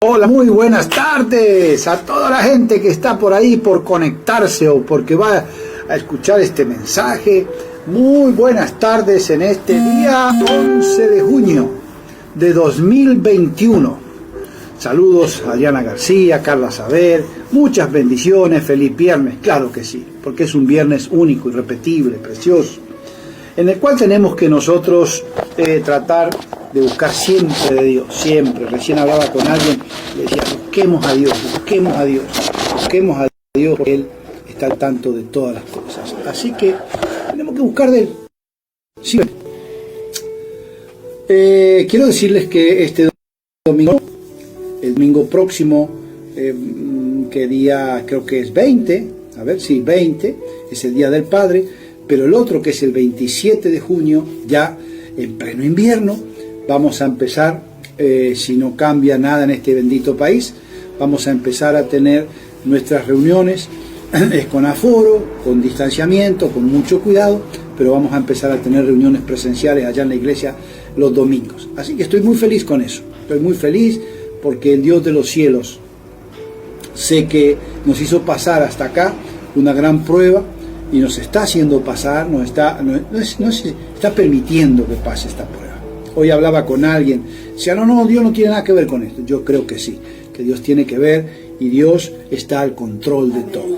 Hola, muy buenas tardes a toda la gente que está por ahí por conectarse o porque va a escuchar este mensaje. Muy buenas tardes en este día 11 de junio de 2021. Saludos a Diana García, Carla Saber, muchas bendiciones, feliz viernes, claro que sí, porque es un viernes único, irrepetible, precioso, en el cual tenemos que nosotros tratar de buscar siempre de Dios, siempre. Recién hablaba con alguien, le decía, busquemos a Dios, busquemos a Dios, busquemos a Dios, porque Él está al tanto de todas las cosas. Así que tenemos que buscar de Él. Sí. Quiero decirles que este domingo, el domingo próximo, que día creo que es 20, 20, es el Día del Padre, pero el otro que es el 27 de junio, ya en pleno invierno, vamos a empezar, si no cambia nada en este bendito país, vamos a empezar a tener nuestras reuniones con aforo, con distanciamiento, con mucho cuidado, pero vamos a empezar a tener reuniones presenciales allá en la iglesia los domingos. Así que estoy muy feliz con eso, estoy muy feliz porque el Dios de los cielos sé que nos hizo pasar hasta acá una gran prueba y nos está haciendo pasar, nos está permitiendo que pase esta prueba. Hoy hablaba con alguien, decía, no, Dios no tiene nada que ver con esto. Yo creo que sí, que Dios tiene que ver y Dios está al control de todo,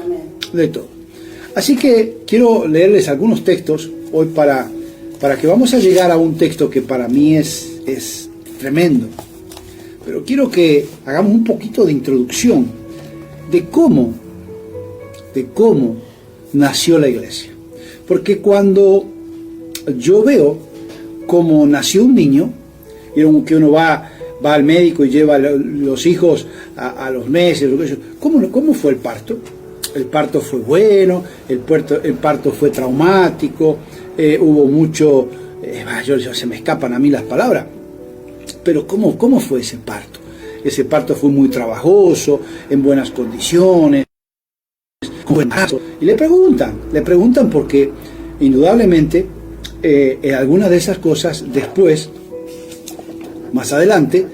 de todo. Así que quiero leerles algunos textos hoy para que vamos a llegar a un texto que para mí es tremendo. Pero quiero que hagamos un poquito de introducción de cómo nació la iglesia. Porque cuando yo veo cómo nació un niño, y que uno va al médico y lleva los hijos a los meses, ¿cómo fue el parto? El parto fue bueno, el parto fue traumático, hubo mucho, se me escapan a mí las palabras, pero ¿cómo fue ese parto? Ese parto fue muy trabajoso, en buenas condiciones, con buen embarazo. Y le preguntan porque indudablemente algunas de esas cosas después, más adelante,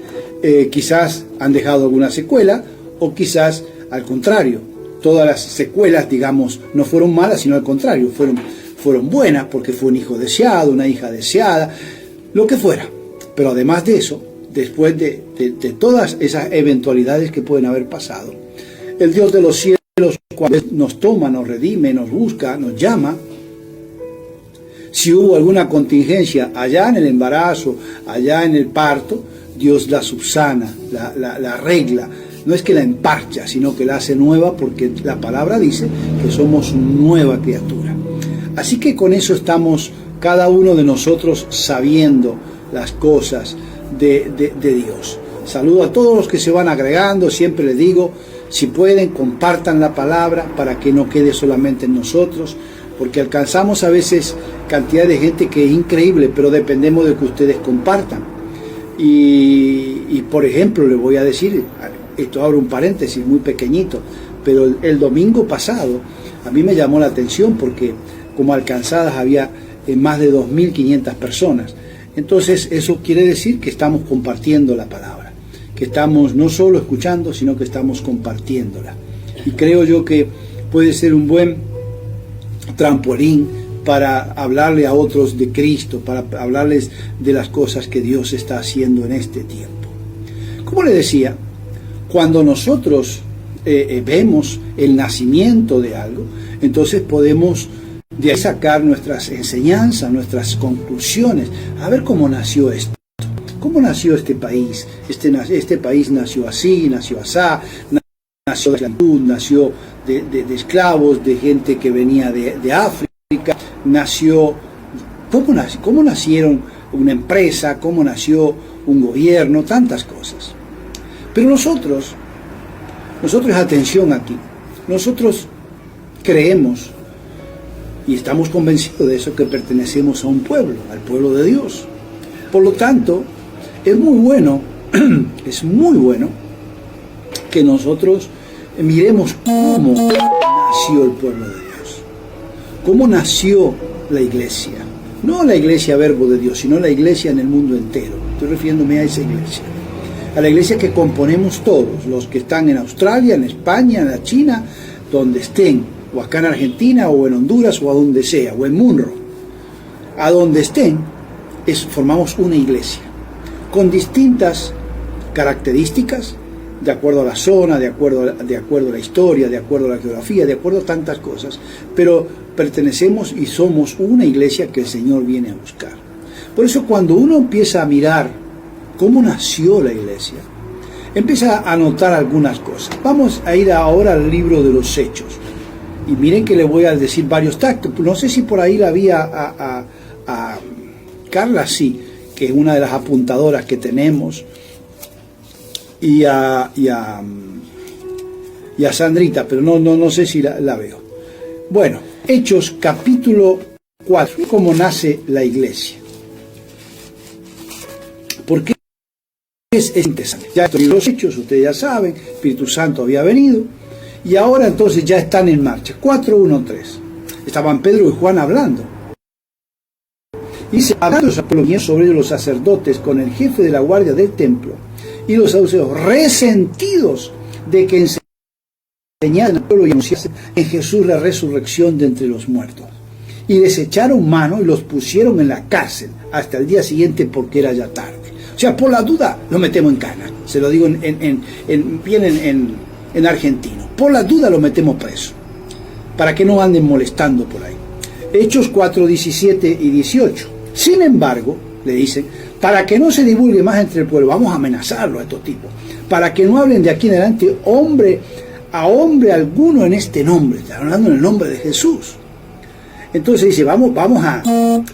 quizás han dejado alguna secuela o quizás al contrario. Todas las secuelas, digamos, no fueron malas, sino al contrario, fueron buenas porque fue un hijo deseado, una hija deseada, lo que fuera. Pero además de eso, después de todas esas eventualidades que pueden haber pasado, el Dios de los cielos, cuando nos toma, nos redime, nos busca, nos llama, si hubo alguna contingencia allá en el embarazo, allá en el parto, Dios la subsana, la arregla. No es que la emparcha, sino que la hace nueva, porque la palabra dice que somos nueva criatura. Así que con eso estamos cada uno de nosotros sabiendo las cosas de Dios. Saludo a todos los que se van agregando, siempre les digo, si pueden, compartan la palabra para que no quede solamente en nosotros, porque alcanzamos a veces cantidad de gente que es increíble, pero dependemos de que ustedes compartan. Y por ejemplo, les voy a decir, esto abre un paréntesis muy pequeñito, pero el domingo pasado a mí me llamó la atención porque como alcanzadas había más de 2.500 personas. Entonces eso quiere decir que estamos compartiendo la palabra, que estamos no solo escuchando, sino que estamos compartiéndola. Y creo yo que puede ser un buen trampolín para hablarle a otros de Cristo, para hablarles de las cosas que Dios está haciendo en este tiempo. Como le decía, cuando nosotros vemos el nacimiento de algo, entonces podemos de ahí sacar nuestras enseñanzas, nuestras conclusiones, a ver cómo nació esto, cómo nació este país. Este país nació así, nació asá, nació de esclavitud, nació de esclavos, de gente que venía de África, cómo nacieron una empresa, cómo nació un gobierno, tantas cosas. Pero nosotros, atención aquí, nosotros creemos y estamos convencidos de eso, que pertenecemos a un pueblo, al pueblo de Dios. Por lo tanto, es muy bueno que nosotros miremos cómo nació el pueblo de Dios, cómo nació la iglesia. No la iglesia Verbo de Dios, sino la iglesia en el mundo entero. Estoy refiriéndome a esa iglesia. a la iglesia que componemos todos, los que están en Australia, en España, en la China, donde estén, o acá en Argentina, o en Honduras, o a donde sea, o en Munro, a donde estén, formamos una iglesia, con distintas características, de acuerdo a la zona, de acuerdo a la historia, de acuerdo a la geografía, de acuerdo a tantas cosas, pero pertenecemos y somos una iglesia que el Señor viene a buscar. Por eso cuando uno empieza a mirar cómo nació la iglesia, empieza a notar algunas cosas. Vamos a ir ahora al libro de los Hechos. Y miren que le voy a decir varios tactos. No sé si por ahí la vi a Carla, sí, que es una de las apuntadoras que tenemos, y a Sandrita, pero no sé si la veo. Bueno, Hechos capítulo 4, cómo nace la iglesia. Porque es interesante. Ya estos los Hechos, ustedes ya saben, Espíritu Santo había venido, y ahora entonces ya están en marcha. 4:1-3. Estaban Pedro y Juan hablando. Dice, hablando sobre los sacerdotes con el jefe de la guardia del templo y los saduceos, resentidos de que enseñaran al pueblo y anunciasen en Jesús la resurrección de entre los muertos. Y les echaron mano y los pusieron en la cárcel hasta el día siguiente porque era ya tarde. O sea, por la duda lo metemos en cana. Se lo digo en argentino. Por la duda lo metemos preso, para que no anden molestando por ahí. Hechos 4:17 y 18. Sin embargo, le dicen, para que no se divulgue más entre el pueblo, vamos a amenazarlo a estos tipos, para que no hablen de aquí en adelante hombre a hombre alguno en este nombre. Están hablando en el nombre de Jesús. Entonces dice, vamos a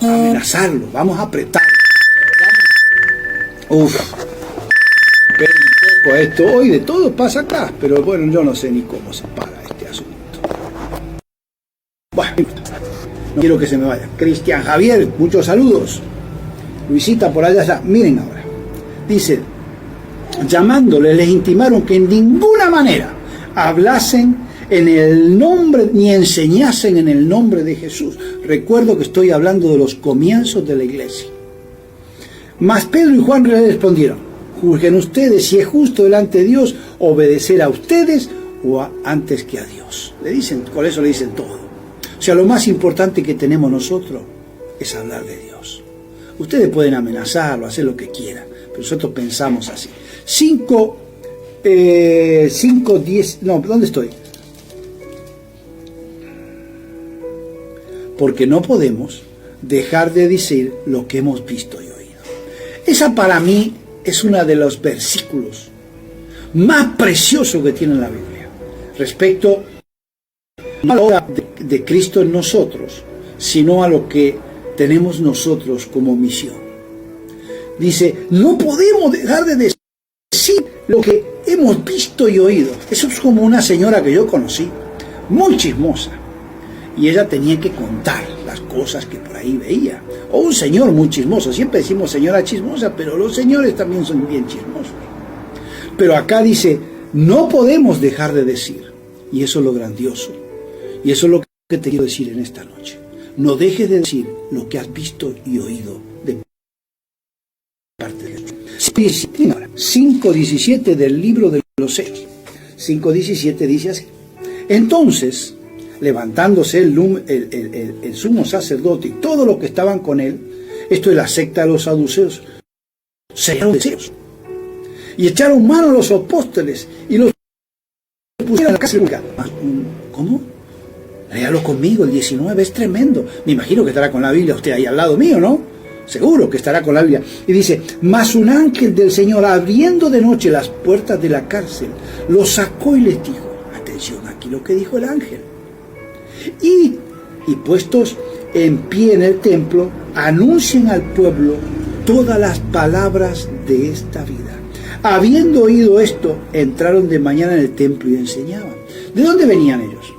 amenazarlo, vamos a apretarlo. Esperen un poco esto. Hoy de todo pasa acá, pero bueno, yo no sé ni cómo se para este asunto. Bueno, no quiero que se me vaya. Cristian Javier, muchos saludos. Luisita por allá está. Miren ahora. Dice, llamándoles, les intimaron que en ninguna manera hablasen en el nombre, ni enseñasen en el nombre de Jesús. Recuerdo que estoy hablando de los comienzos de la iglesia. Mas Pedro y Juan le respondieron, juzguen ustedes si es justo delante de Dios obedecer a ustedes o antes que a Dios. Le dicen, con eso le dicen todo. O sea, lo más importante que tenemos nosotros es hablar de Dios. Ustedes pueden amenazarlo, hacer lo que quieran, pero nosotros pensamos así. 5:10, no, ¿dónde estoy? Porque no podemos dejar de decir lo que hemos visto y oído. Esa para mí es uno de los versículos más preciosos que tiene la Biblia, respecto no a la obra de Cristo en nosotros, sino a lo que tenemos nosotros como misión. Dice, no podemos dejar de decir lo que hemos visto y oído. Eso es como una señora que yo conocí, muy chismosa, y ella tenía que contar las cosas que por ahí veía. O un señor muy chismoso, siempre decimos señora chismosa, pero los señores también son bien chismosos. Pero acá dice, no podemos dejar de decir, y eso es lo grandioso, y eso es lo que te quiero decir en esta noche. No dejes de decir lo que has visto y oído de parte de Jesús. 5:17 del libro de los Hechos. 5:17 dice así. Entonces, levantándose el sumo sacerdote y todos los que estaban con él, esto es la secta de los saduceos, se llenaron de celos y echaron mano a los apóstoles y los pusieron a la cárcel. ¿Cómo? Léalo conmigo, el 19 es tremendo. Me imagino que estará con la Biblia usted ahí al lado mío, ¿no? Seguro que estará con la Biblia. Y dice, mas un ángel del Señor, abriendo de noche las puertas de la cárcel, los sacó y les dijo, atención aquí lo que dijo el ángel, y puestos en pie en el templo, anuncien al pueblo todas las palabras de esta vida. Habiendo oído esto, entraron de mañana en el templo y enseñaban. ¿De dónde venían ellos?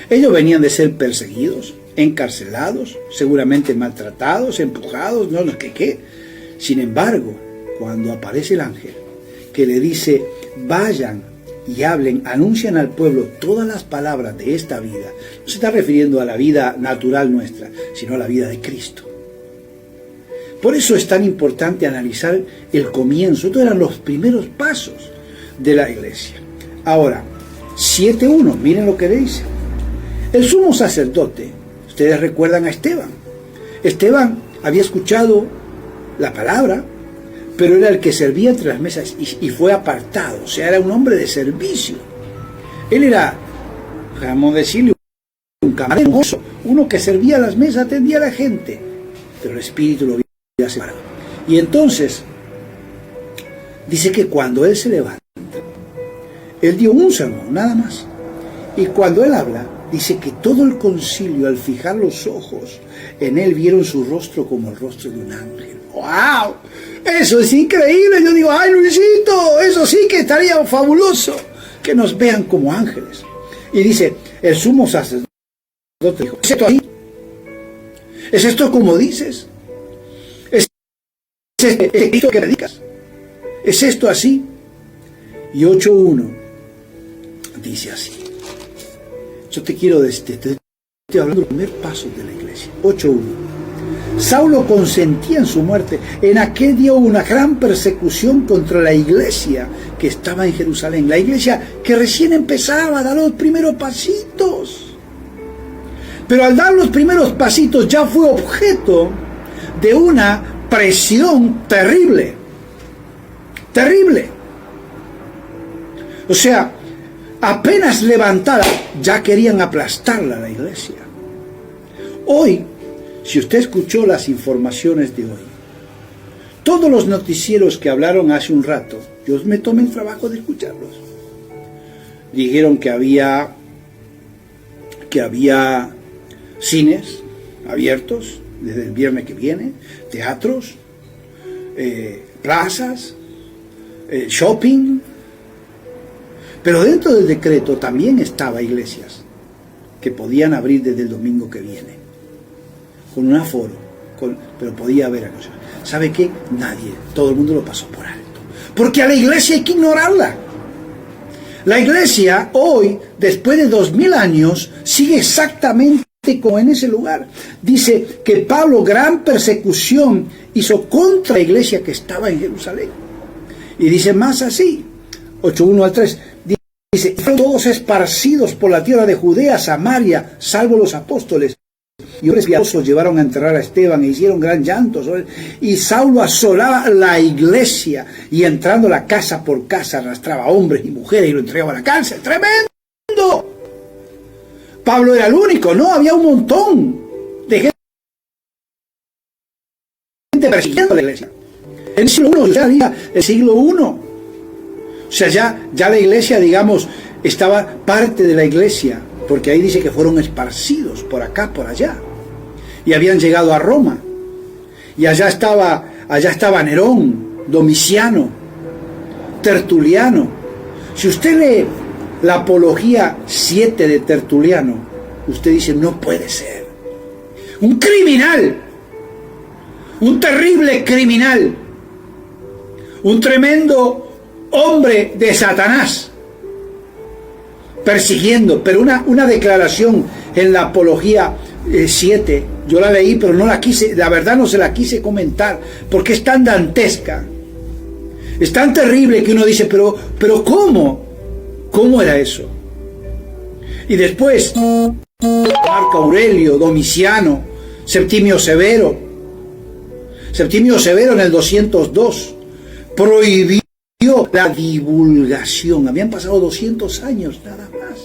Ellos venían de ser perseguidos, encarcelados, seguramente maltratados, empujados, no sé qué. Sin embargo, cuando aparece el ángel que le dice, vayan y hablen, anuncian al pueblo todas las palabras de esta vida, no se está refiriendo a la vida natural nuestra, sino a la vida de Cristo. Por eso es tan importante analizar el comienzo. Estos eran los primeros pasos de la iglesia. Ahora, 7.1, miren lo que dice. El sumo sacerdote, ustedes recuerdan a Esteban. Esteban había escuchado la palabra, pero era el que servía entre las mesas y fue apartado. O sea, era un hombre de servicio. Él era, podemos decirle, un camarero, uno que servía a las mesas, atendía a la gente, pero el Espíritu lo había separado. Y entonces, dice que cuando él se levanta, él dio un sermón, nada más. Y cuando él habla, dice que todo el concilio, al fijar los ojos en él, vieron su rostro como el rostro de un ángel. ¡Wow! Eso es increíble. Yo digo, ¡ay, Luisito! Eso sí que estaría fabuloso, que nos vean como ángeles. Y dice, el sumo sacerdote dijo, ¿es esto así? ¿Es esto como dices? ¿Es esto que predicas? ¿Es esto así? Y 8.1 dice así. Yo te quiero decir, estoy hablando del primer paso de la iglesia. 8.1. Saulo consentía en su muerte. En aquel día hubo una gran persecución contra la iglesia que estaba en Jerusalén. La iglesia que recién empezaba a dar los primeros pasitos. Pero al dar los primeros pasitos ya fue objeto de una presión terrible. Terrible. O sea, apenas levantada, ya querían aplastarla a la iglesia. Hoy, si usted escuchó las informaciones de hoy, todos los noticieros que hablaron hace un rato, yo me tomé el trabajo de escucharlos. Dijeron que había cines abiertos desde el viernes que viene, teatros, plazas, shopping. Pero dentro del decreto también estaba iglesias que podían abrir desde el domingo que viene, con un aforo, pero podía haber cosas. ¿Sabe qué? Nadie, todo el mundo lo pasó por alto. Porque a la iglesia hay que ignorarla. La iglesia hoy, después de 2000 años, sigue exactamente como en ese lugar. Dice que Pablo gran persecución hizo contra la iglesia que estaba en Jerusalén. Y dice más así, 8.1 al 3, dice, todos esparcidos por la tierra de Judea, Samaria, salvo los apóstoles. Y hombres piadosos llevaron a enterrar a Esteban e hicieron gran llanto sobre él. Y Saulo asolaba la iglesia y entrando la casa por casa arrastraba a hombres y mujeres y lo entregaba a la cárcel. ¡Tremendo! Pablo era el único, ¿no? Había un montón de gente persiguiendo a la iglesia. En el siglo I, ya el siglo I. O sea, ya la iglesia, digamos, estaba parte de la iglesia, porque ahí dice que fueron esparcidos por acá, por allá. Y habían llegado a Roma. Y allá estaba Nerón, Domiciano, Tertuliano. Si usted lee la Apología 7 de Tertuliano, usted dice, no puede ser. Un criminal, un terrible criminal, un tremendo hombre de Satanás, persiguiendo. Pero una declaración en la Apología 7, yo la leí, pero no la quise, la verdad no se la quise comentar, porque es tan dantesca, es tan terrible que uno dice, pero ¿cómo era eso? Y después, Marco Aurelio, Domiciano, Septimio Severo en el 202, prohibió la divulgación. Habían pasado 200 años nada más.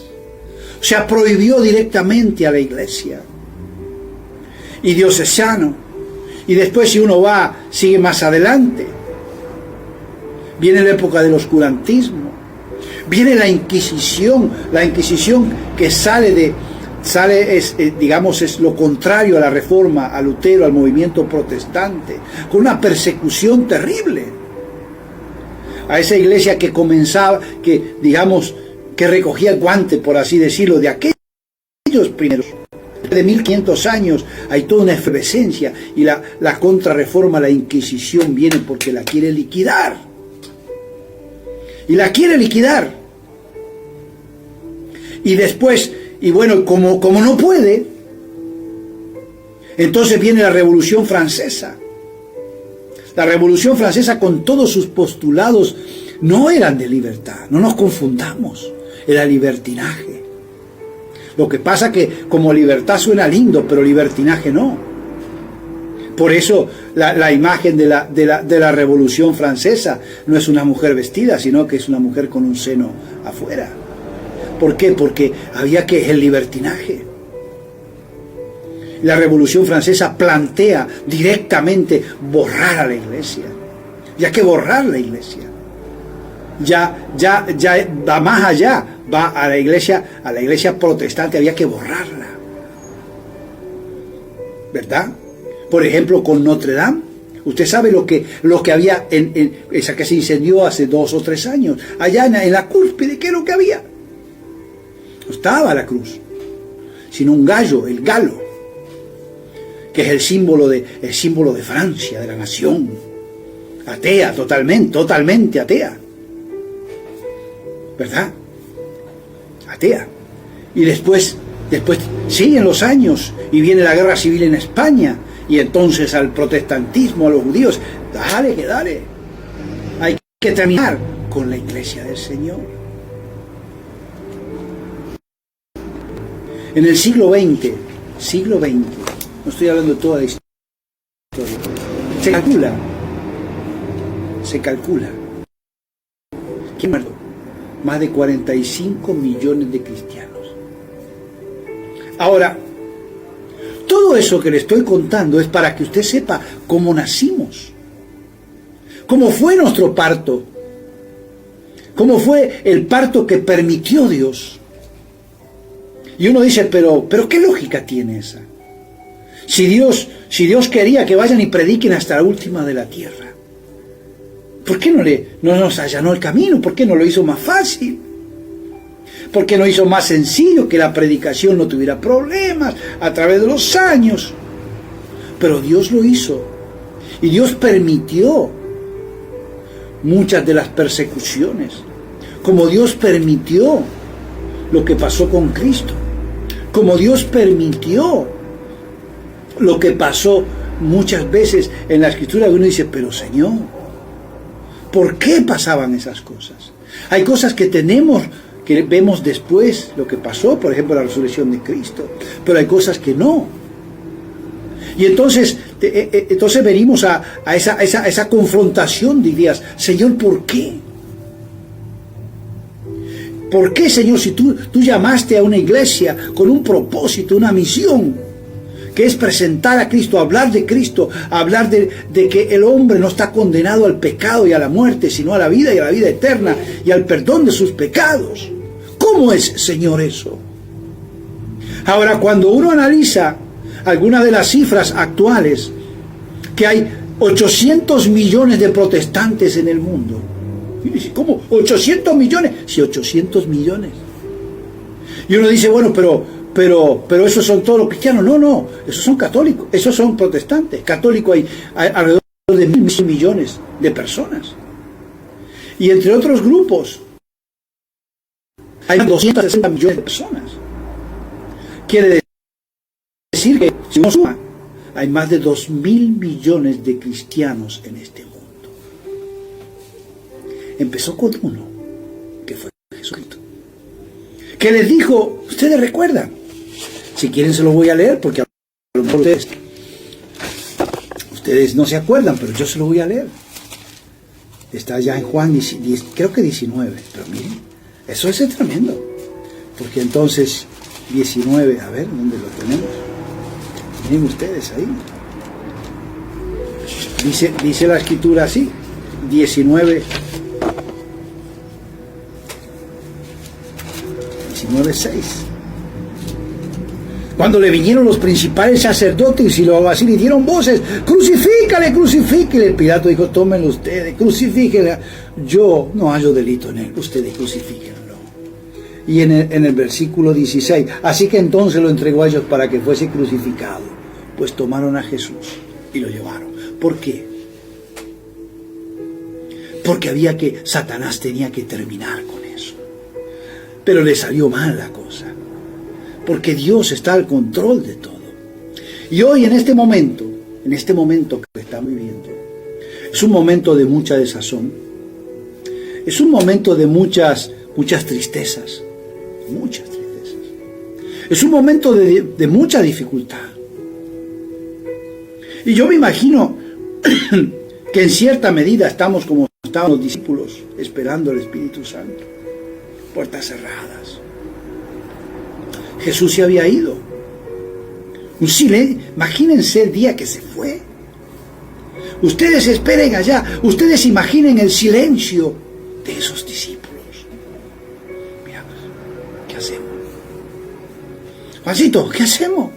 O sea, prohibió directamente a la iglesia. Y Diocesano. Y después, si uno sigue más adelante, viene la época del oscurantismo, viene la Inquisición que es lo contrario a la Reforma, a Lutero, al movimiento protestante, con una persecución terrible a esa iglesia que comenzaba, que recogía el guante, por así decirlo, de aquellos primeros. De 1500 años hay toda una efervescencia, y la contrarreforma, la Inquisición, viene porque la quiere liquidar. Y la quiere liquidar. Y después, y bueno, como no puede, entonces viene la Revolución Francesa. La Revolución Francesa, con todos sus postulados, no eran de libertad, no nos confundamos, era libertinaje. Lo que pasa que como libertad suena lindo, pero libertinaje no. Por eso la imagen de la Revolución Francesa no es una mujer vestida, sino que es una mujer con un seno afuera. ¿Por qué? Porque había que el libertinaje. La Revolución Francesa plantea directamente borrar a la iglesia. Ya que borrar la iglesia. Ya va más allá, va a la iglesia protestante, había que borrarla. ¿Verdad? Por ejemplo, con Notre Dame. Usted sabe lo que había esa que se incendió hace 2 o 3 años. Allá en la cúspide, ¿qué es lo que había? No estaba la cruz, sino un gallo, el galo, que es el símbolo de Francia, de la nación. Atea, totalmente atea. ¿Verdad? Atea. Y después siguen los años y viene la guerra civil en España. Y entonces al protestantismo, a los judíos, dale. Hay que terminar con la iglesia del Señor. En el siglo XX, no estoy hablando de toda la historia, se calcula que han muerto más de 45 millones de cristianos. Ahora, todo eso que le estoy contando es para que usted sepa cómo nacimos, cómo fue nuestro parto, cómo fue el parto que permitió Dios. Y uno dice, pero ¿qué lógica tiene esa? Si Dios quería que vayan y prediquen hasta la última de la tierra, ¿por qué no nos allanó el camino? ¿Por qué no lo hizo más fácil? ¿Por qué no hizo más sencillo, que la predicación no tuviera problemas a través de los años? Pero Dios lo hizo. Y Dios permitió muchas de las persecuciones. Como Dios permitió lo que pasó con Cristo. Como Dios permitió lo que pasó muchas veces en la Escritura, uno dice, pero Señor, ¿por qué pasaban esas cosas? Hay cosas que vemos después lo que pasó, por ejemplo la resurrección de Cristo, pero hay cosas que no. Y entonces venimos a esa confrontación de ideas. Señor, ¿por qué? ¿Por qué, Señor, si tú llamaste a una iglesia con un propósito, una misión, que es presentar a Cristo, hablar de Cristo, hablar de que el hombre no está condenado al pecado y a la muerte, sino a la vida y a la vida eterna y al perdón de sus pecados? ¿Cómo es, Señor, eso? Ahora, cuando uno analiza algunas de las cifras actuales, que hay 800 millones de protestantes en el mundo. Y dice, ¿cómo? ¿800 millones? Sí, 800 millones. Y uno dice, bueno, pero esos son todos los cristianos. No, esos son católicos, esos son protestantes. Católicos hay alrededor de 1.000 millones de personas. Y entre otros grupos, hay 260 millones de personas. Quiere decir que, si uno suma, hay más de 2.000 millones de cristianos en este mundo. Empezó con uno, que fue Jesucristo, que les dijo, ustedes recuerdan, si quieren se lo voy a leer, porque a lo mejor ustedes no se acuerdan, pero yo se lo voy a leer. Está ya en Juan, creo que 19, pero miren, eso es tremendo, porque entonces 19, a ver, ¿dónde lo tenemos? Miren ustedes ahí. Dice la escritura así, 19, 19:6. Cuando le vinieron los principales sacerdotes y los alguaciles dieron voces, crucifícale, crucifíquele. Pilato dijo, tómenlo ustedes, crucifíquele. Yo no hallo delito en él, ustedes crucifíquenlo. Y en el versículo 16, así que entonces lo entregó a ellos para que fuese crucificado. Pues tomaron a Jesús y lo llevaron. ¿Por qué? Porque Satanás tenía que terminar con eso. Pero le salió mal la cosa. Porque Dios está al control de todo. Y hoy en este momento que estamos viviendo, Es un momento de mucha desazón. Es un momento de muchas tristezas. Muchas tristezas. Es un momento de mucha dificultad. Y yo me imagino que en cierta medida estamos como estaban los discípulos, esperando al Espíritu Santo. Puertas cerradas. Jesús se había ido. Un silencio. Imagínense el día que se fue. Ustedes esperen allá. Ustedes imaginen el silencio de esos discípulos. Mira, ¿qué hacemos? Juancito, ¿qué hacemos?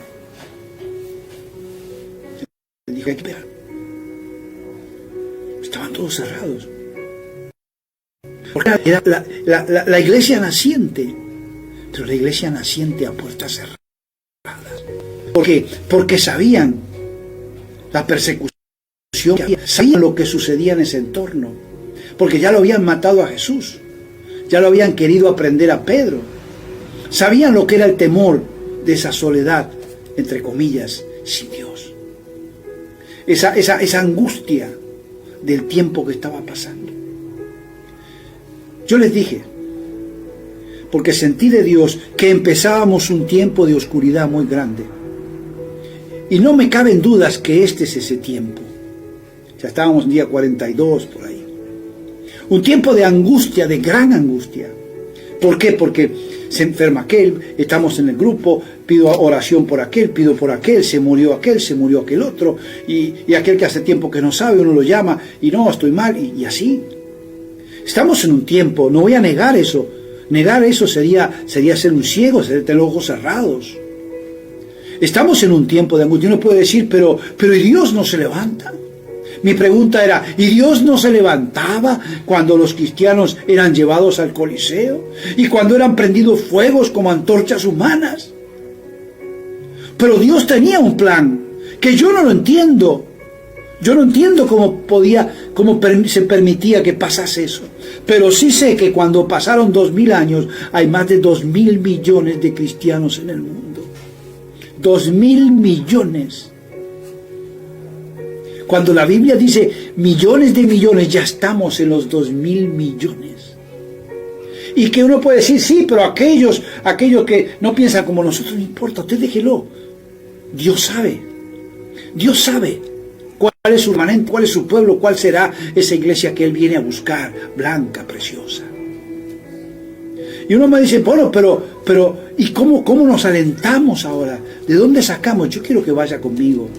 Le dije, hay que esperar. Estaban todos cerrados. Porque era la iglesia naciente, pero la iglesia naciente a puertas cerradas. Porque sabían la persecución que había, sabían lo que sucedía en ese entorno, porque ya lo habían matado a Jesús, ya lo habían querido aprender a Pedro, sabían lo que era el temor de esa soledad, entre comillas, sin Dios, esa angustia del tiempo que estaba pasando. Yo les dije, porque sentí de Dios que empezábamos un tiempo de oscuridad muy grande. Y no me caben dudas que este es ese tiempo. Ya estábamos en día 42 por ahí. Un tiempo de angustia, de gran angustia. ¿Por qué? Porque se enferma aquel, estamos en el grupo, pido oración por aquel, pido por aquel, se murió aquel otro, y aquel que hace tiempo que no sabe, uno lo llama, y no, estoy mal, y así. Estamos en un tiempo, no voy a negar eso. Negar eso sería ser un ciego, sería tener los ojos cerrados. Estamos en un tiempo de angustia. Uno puede decir, pero ¿y Dios no se levanta? Mi pregunta era, ¿y Dios no se levantaba cuando los cristianos eran llevados al Coliseo? ¿Y cuando eran prendidos fuegos como antorchas humanas? Pero Dios tenía un plan, que yo no lo entiendo. Yo no entiendo cómo se permitía que pasase eso. Pero sí sé que cuando pasaron 2000 años, hay más de 2000 millones de cristianos en el mundo. 2000 millones. Cuando la Biblia dice millones de millones, ya estamos en los 2000 millones. Y que uno puede decir, sí, pero aquellos que no piensan como nosotros, no importa, usted déjelo. Dios sabe. Dios sabe cuál es su remanente, cuál es su pueblo, cuál será esa iglesia que Él viene a buscar, blanca, preciosa. Y uno me dice, bueno, pero ¿y cómo nos alentamos ahora? ¿De dónde sacamos? Yo quiero que vaya conmigo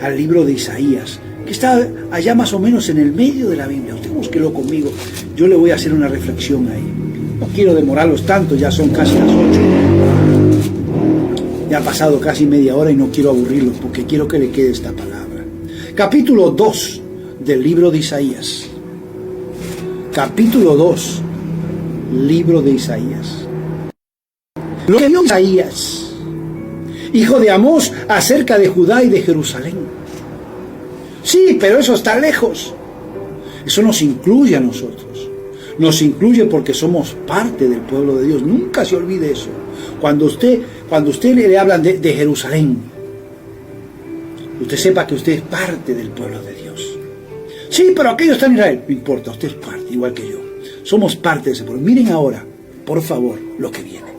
al libro de Isaías, que está allá más o menos en el medio de la Biblia. Usted búsquelo conmigo, yo le voy a hacer una reflexión ahí. No quiero demorarlos tanto, ya son casi las 8. Ya ha pasado casi media hora y no quiero aburrirlos, porque quiero que le quede esta palabra. Capítulo 2 del libro de Isaías. Capítulo 2, libro de Isaías. Lo que vio Isaías, hijo de Amós, acerca de Judá y de Jerusalén. Sí, pero eso está lejos. Eso nos incluye a nosotros. Nos incluye porque somos parte del pueblo de Dios. Nunca se olvide eso. Cuando usted le hablan de Jerusalén, usted sepa que usted es parte del pueblo de Dios. Sí, pero aquello está en Israel. No importa, usted es parte, igual que yo. Somos parte de ese pueblo. Miren ahora, por favor, lo que viene.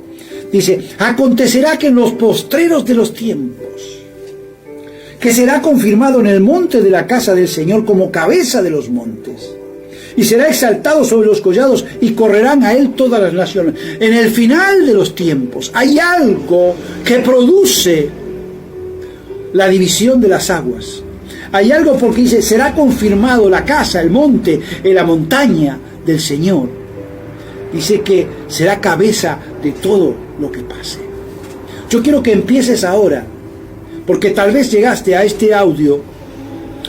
Dice, acontecerá que en los postreros de los tiempos, que será confirmado en el monte de la casa del Señor como cabeza de los montes, y será exaltado sobre los collados, y correrán a él todas las naciones. En el final de los tiempos hay algo que produce la división de las aguas. Hay algo porque dice, será confirmado la casa, el monte, la montaña del Señor. Dice que será cabeza de todo lo que pase. Yo quiero que empieces ahora, porque tal vez llegaste a este audio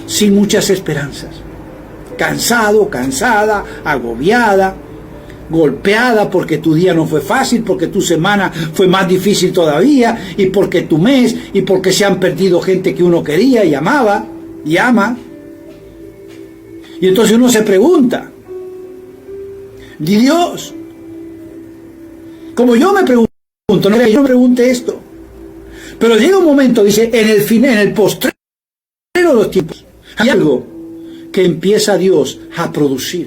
sin muchas esperanzas. Cansado, cansada, agobiada, golpeada porque tu día no fue fácil, porque tu semana fue más difícil todavía, y porque tu mes, y porque se han perdido gente que uno quería y amaba, y ama. Y entonces uno se pregunta, ¿y Dios? Como yo me pregunto, no que yo me pregunte esto, pero llega un momento, dice, en el postrero de los tiempos, hay algo que empieza Dios a producir.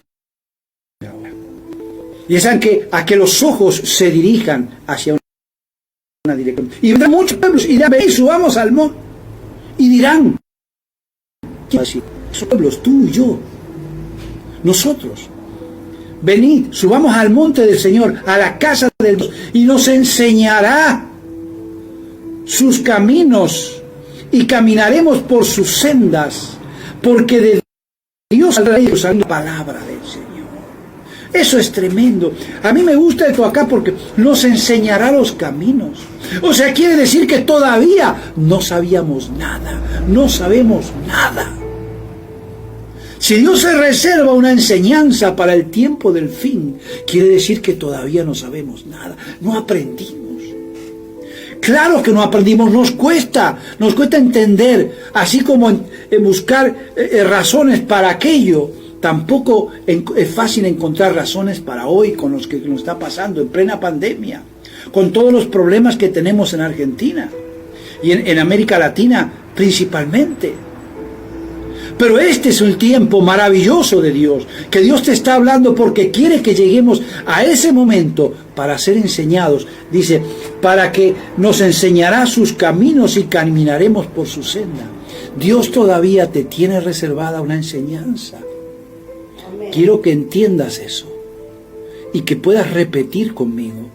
Y es a que los ojos se dirijan hacia una dirección. Y vendrán muchos pueblos y dirán, venid, subamos al monte. Y dirán, ¿qué va a decir? Esos pueblos, tú y yo, nosotros. Venid, subamos al monte del Señor, a la casa del Dios, y nos enseñará sus caminos, y caminaremos por sus sendas, porque de Dios saldrá la palabra del Señor. Eso es tremendo. A mí me gusta esto acá porque nos enseñará los caminos. O sea, quiere decir que todavía no sabíamos nada, no sabemos nada. Si Dios se reserva una enseñanza para el tiempo del fin, quiere decir que todavía no sabemos nada, no aprendimos. Claro que no aprendimos, nos cuesta entender, así como en buscar razones para aquello. Tampoco es fácil encontrar razones para hoy con los que nos está pasando en plena pandemia, con todos los problemas que tenemos en Argentina y en América Latina principalmente. Pero este es un tiempo maravilloso de Dios, que Dios te está hablando porque quiere que lleguemos a ese momento para ser enseñados. Dice, para que nos enseñará sus caminos y caminaremos por su senda. Dios todavía te tiene reservada una enseñanza. Amén. Quiero que entiendas eso y que puedas repetir conmigo.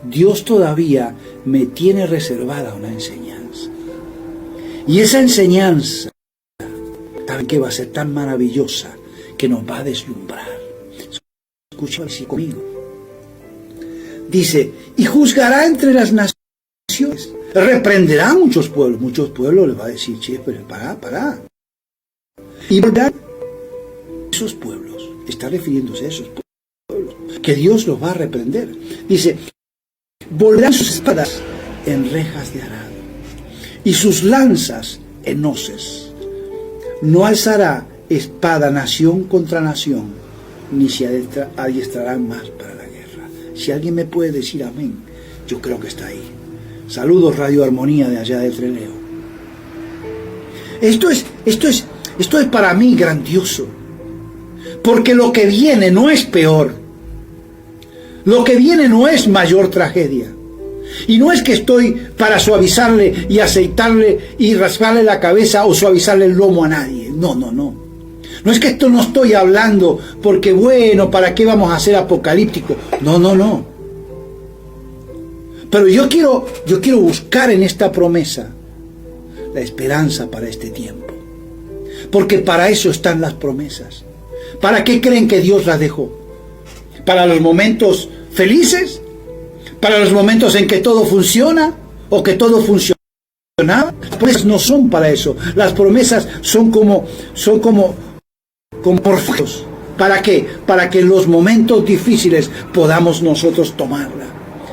Dios todavía me tiene reservada una enseñanza. Y esa enseñanza, ¿saben qué? Va a ser tan maravillosa que nos va a deslumbrar. Escucha así conmigo. Dice, y juzgará entre las naciones, reprenderá a muchos pueblos les va a decir, che, pero pará. Y volverá esos pueblos, está refiriéndose a esos pueblos, que Dios los va a reprender. Dice, volverán sus espadas en rejas de arado, y sus lanzas en hoces. No alzará espada nación contra nación, ni se adiestrarán más para la guerra. Si alguien me puede decir amén, yo creo que está ahí. Saludos, Radio Armonía de allá de Trelew. Esto es para mí grandioso, porque lo que viene no es peor. Lo que viene no es mayor tragedia. Y no es que estoy para suavizarle y aceitarle y rasparle la cabeza o suavizarle el lomo a nadie. No. No es que esto no estoy hablando porque bueno, ¿para qué vamos a ser apocalípticos? No. Pero yo quiero buscar en esta promesa la esperanza para este tiempo. Porque para eso están las promesas. ¿Para qué creen que Dios las dejó? ¿Para los momentos felices? ¿Para los momentos en que todo funciona o que todo funcionaba? Las promesas no son para eso. Las promesas son como porfolios. ¿Para qué? Para que en los momentos difíciles podamos nosotros tomarla.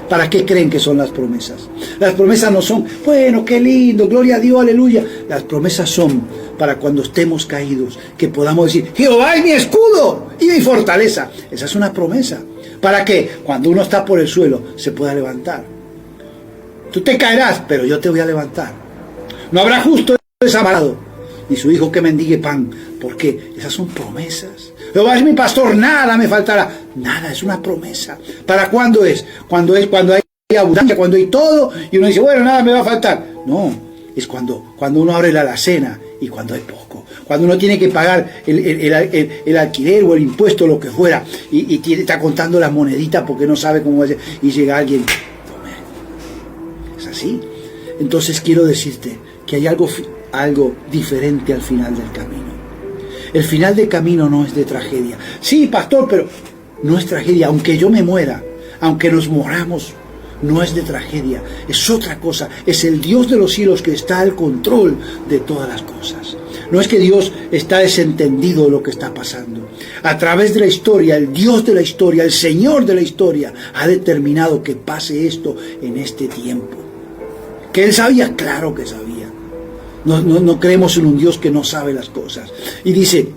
¿Para qué creen que son las promesas? Las promesas no son, bueno, qué lindo, gloria a Dios, aleluya. Las promesas son para cuando estemos caídos, que podamos decir, Jehová es mi escudo y mi fortaleza. Esa es una promesa. ¿Para qué? Cuando uno está por el suelo, se pueda levantar. Tú te caerás, pero yo te voy a levantar. No habrá justo desamparado, ni su hijo que mendigue pan. ¿Por qué? Esas son promesas. Jehová es mi pastor, nada me faltará. Nada, es una promesa. ¿Para cuándo es? Cuando hay abundancia, cuando hay todo, y uno dice, bueno, nada me va a faltar. No, es cuando uno abre la alacena y cuando hay poco. Cuando uno tiene que pagar el alquiler o el impuesto, lo que fuera, y está contando las moneditas porque no sabe cómo es, y llega alguien, es así. Entonces quiero decirte que hay algo diferente al final del camino. El final del camino no es de tragedia. Sí, pastor, pero no es tragedia. Aunque yo me muera, aunque nos moramos, no es de tragedia. Es otra cosa. Es el Dios de los cielos que está al control de todas las cosas. No es que Dios está desentendido de lo que está pasando. A través de la historia, el Dios de la historia, el Señor de la historia, ha determinado que pase esto en este tiempo. Que Él sabía, claro que sabía. No creemos en un Dios que no sabe las cosas. Y dice,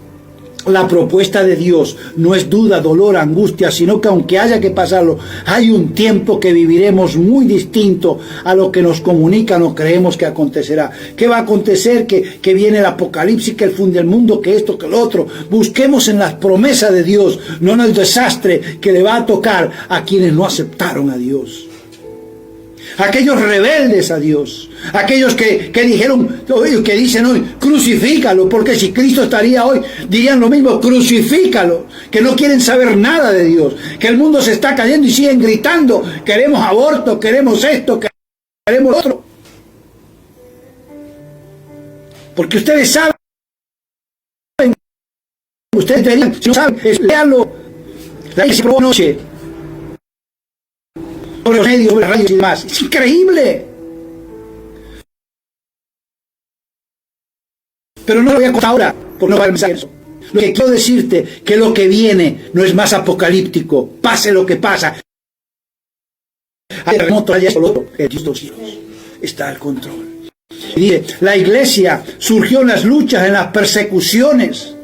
La propuesta de Dios no es duda, dolor, angustia, sino que aunque haya que pasarlo, hay un tiempo que viviremos muy distinto a lo que nos comunican o creemos que acontecerá. ¿Qué va a acontecer? Que viene el apocalipsis, que el fin del mundo, que esto, que lo otro. Busquemos en las promesas de Dios, no en el desastre que le va a tocar a quienes no aceptaron a Dios. Aquellos rebeldes a Dios, aquellos que dijeron, que dicen hoy, crucifícalo, porque si Cristo estaría hoy, dirían lo mismo, crucifícalo, que no quieren saber nada de Dios, que el mundo se está cayendo y siguen gritando, queremos aborto, queremos esto, queremos otro. Porque ustedes saben, ustedes deberían, si no saben, leanlo, la iglesia probó anoche, sobre los medios, sobre las radios y demás. Es increíble. Pero no lo voy a contar ahora, porque no va a mensaje eso. Lo que quiero decirte, que lo que viene no es más apocalíptico. Pase lo que pasa. Hay terremoto, hay esto, lo otro. El Dios de los cielos está al control. Y dice, la iglesia surgió en las luchas, en las persecuciones,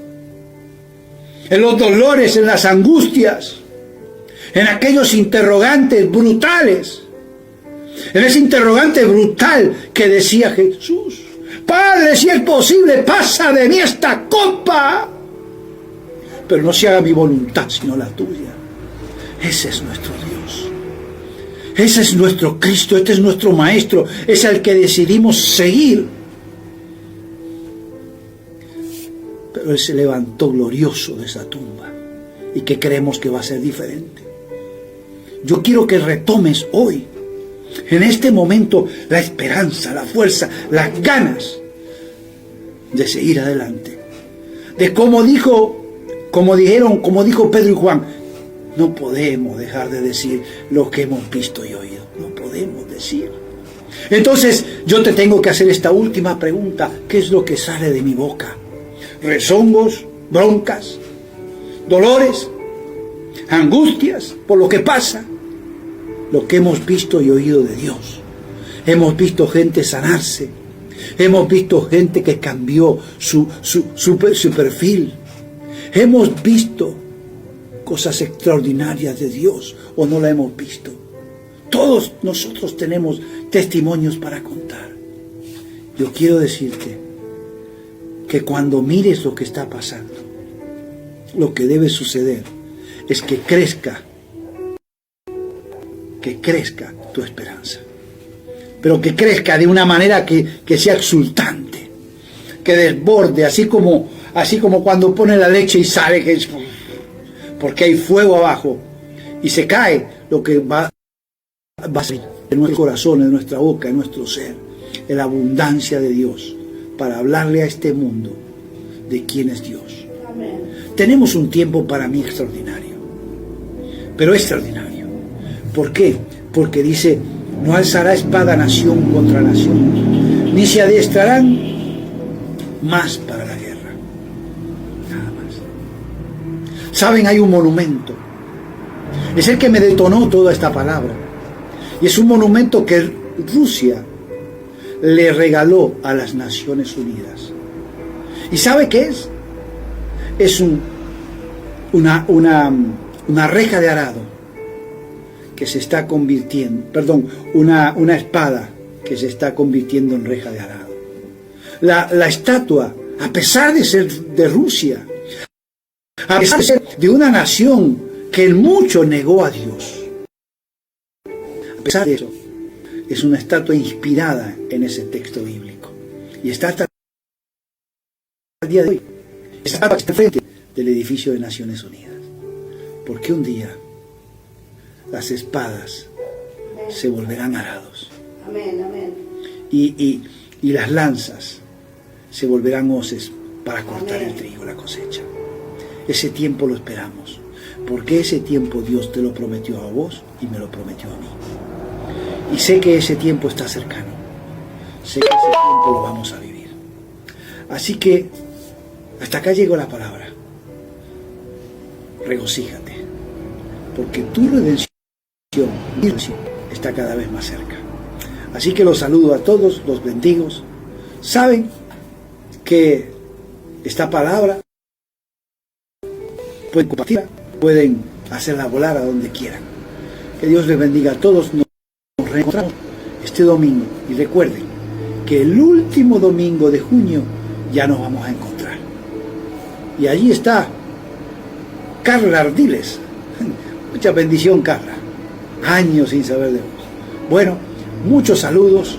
en los dolores, en las angustias, en aquellos interrogantes brutales, en ese interrogante brutal que decía Jesús, Padre, si es posible, pasa de mí esta copa, pero no se haga mi voluntad, sino la tuya. Ese es nuestro Dios, ese es nuestro Cristo, este es nuestro Maestro, es al que decidimos seguir. Pero Él se levantó glorioso de esa tumba, y que creemos que va a ser diferente. Yo quiero que retomes hoy, en este momento, la esperanza, la fuerza, las ganas de seguir adelante. De como dijo Pedro y Juan, no podemos dejar de decir lo que hemos visto y oído. No podemos decir. Entonces, yo te tengo que hacer esta última pregunta. ¿Qué es lo que sale de mi boca? ¿Rezongos, broncas, dolores, angustias por lo que pasa? Lo que hemos visto y oído de Dios. Hemos visto gente sanarse. Hemos visto gente que cambió su perfil. Hemos visto cosas extraordinarias de Dios, o no la hemos visto. Todos nosotros tenemos testimonios para contar. Yo quiero decirte que cuando mires lo que está pasando, lo que debe suceder es que crezca tu esperanza, pero que crezca de una manera que sea exultante, que desborde, así como cuando pone la leche y sale, que es porque hay fuego abajo y se cae, lo que va a salir de nuestro corazón, de nuestra boca, de nuestro ser, en la abundancia de Dios, para hablarle a este mundo de quién es Dios. Amén. Tenemos un tiempo para mí extraordinario, pero extraordinario. ¿Por qué? Porque dice, no alzará espada nación contra nación, ni se adiestrarán más para la guerra. Nada más. ¿Saben? Hay un monumento. Es el que me detonó toda esta palabra. Y es un monumento que Rusia le regaló a las Naciones Unidas. ¿Y sabe qué es? Es una reja de arado que se está convirtiendo, una espada que se está convirtiendo en reja de arado. La estatua, a pesar de ser de Rusia, a pesar de ser de una nación que en mucho negó a Dios, a pesar de eso, es una estatua inspirada en ese texto bíblico. Y está hasta el día de hoy. Está frente del edificio de Naciones Unidas. Porque un día las espadas se volverán arados. Amén, amén. Y las lanzas se volverán hoces para cortar el trigo, la cosecha. Ese tiempo lo esperamos. Porque ese tiempo Dios te lo prometió a vos y me lo prometió a mí. Y sé que ese tiempo está cercano. Sé que ese tiempo lo vamos a vivir. Así que hasta acá llegó la palabra. Regocíjate. Porque tu redención está cada vez más cerca. Así que los saludo a todos, los bendigo. Saben que esta palabra pueden compartirla, pueden hacerla volar a donde quieran. Que Dios les bendiga a todos. Nos reencontramos este domingo y recuerden que el último domingo de junio ya nos vamos a encontrar. Y allí está Carla Ardiles. Mucha bendición, Carla. Años sin saber de vos. Bueno, muchos saludos.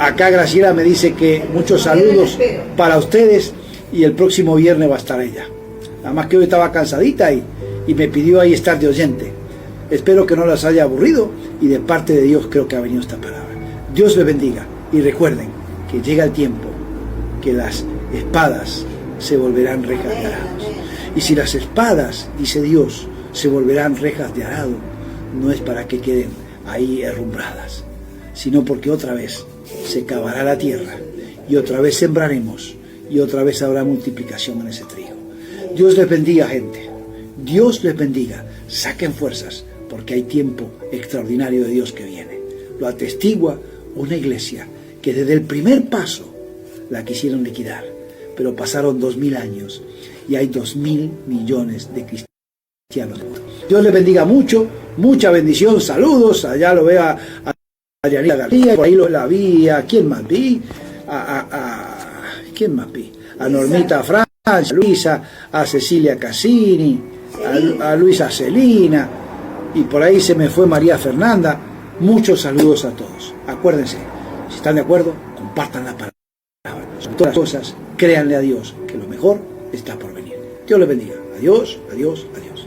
Acá Graciela me dice que muchos saludos para ustedes y el próximo viernes va a estar ella. Nada más que hoy estaba cansadita y me pidió ahí estar de oyente. Espero que no las haya aburrido y de parte de Dios creo que ha venido esta palabra. Dios les bendiga y recuerden que llega el tiempo que las espadas se volverán rejas de arados. Y si las espadas, dice Dios, se volverán rejas de arado, no es para que queden ahí herrumbradas, sino porque otra vez se cavará la tierra y otra vez sembraremos y otra vez habrá multiplicación en ese trigo. Dios les bendiga, gente. Dios les bendiga. Saquen fuerzas porque hay tiempo extraordinario de Dios que viene. Lo atestigua una iglesia que desde el primer paso la quisieron liquidar, pero pasaron 2000 años y hay 2000 millones de cristianos. Dios les bendiga mucho, mucha bendición, saludos. Allá lo veo a Yanira García, por ahí la vi, ¿a quién más vi? ¿Quién más vi? A Normita Francia, a Luisa, a Cecilia Cassini, a Luisa Celina, y por ahí se me fue María Fernanda. Muchos saludos a todos. Acuérdense, si están de acuerdo, compartan la palabra. Sobre todas las cosas, créanle a Dios, que lo mejor está por venir. Dios les bendiga. Adiós, adiós, adiós.